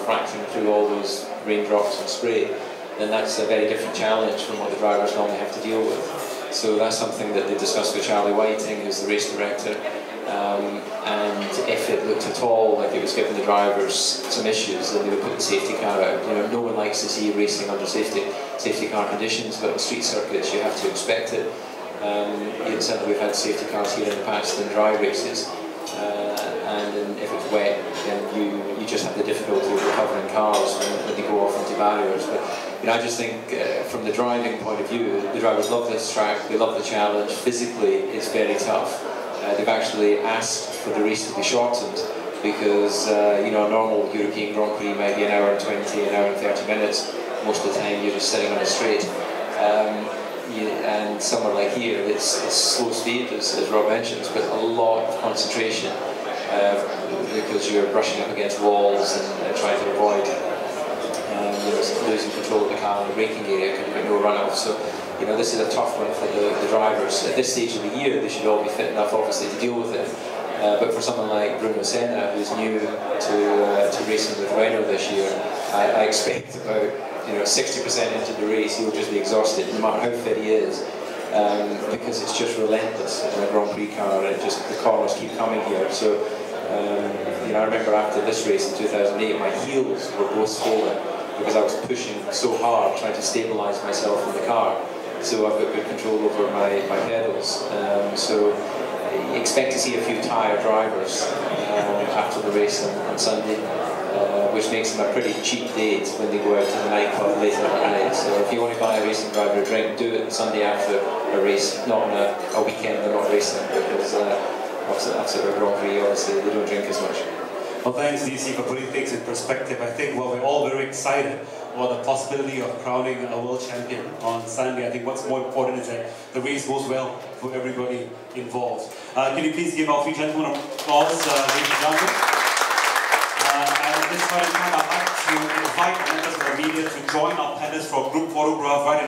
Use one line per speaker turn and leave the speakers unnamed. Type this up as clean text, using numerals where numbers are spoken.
refracting through all those raindrops and spray, then that's a very different challenge from what the drivers normally have to deal with. So that's something that they discussed with Charlie Whiting, who's the race director. And if it looked at all like it was giving the drivers some issues, then they would put the safety car out. You know, no one likes to see racing under safety car conditions, but on street circuits you have to expect it. Certainly we've had safety cars here in the past in dry races, and if it's wet, then you just have the difficulty of recovering cars when they go off into barriers. But you know, I just think from the driving point of view, the drivers love this track, they love the challenge. Physically, it's very tough. They've actually asked for the race to be shortened because you know, a normal European Grand Prix might be an hour and 20, an hour and 30 minutes. Most of the time you're just sitting on a straight. And somewhere like here, it's slow speed, as Rob mentions, but a lot of concentration because you're brushing up against walls and trying to avoid losing control of the car in the braking area, because you've got no runoff. So, you know, this is a tough one for the drivers. At this stage of the year, they should all be fit enough, obviously, to deal with it. But for someone like Bruno Senna, who's new to racing with Renault this year, I expect about 60% into the race, he'll just be exhausted, no matter how fit he is, because it's just relentless in a Grand Prix car. The corners keep coming here. So, I remember after this race in 2008, my heels were both swollen because I was pushing so hard, trying to stabilise myself in the car. So I've got good control over my pedals. So expect to see a few tired drivers after the race on Sunday. Which makes them a pretty cheap date when they go out to the nightclub later at night. So if you want to buy a racing driver a drink, do it Sunday after a race, not on a weekend they're not racing, because after a Grand Prix, obviously, they don't drink as much.
Well, thanks, DC, for putting things in perspective. I think we're all very excited about the possibility of crowning a world champion on Sunday. I think what's more important is that the race goes well for everybody involved. Can you please give our three gentlemen applause, ladies and gentlemen? At this point in time, I'd like to invite members of the media to join our panelists for a group photograph right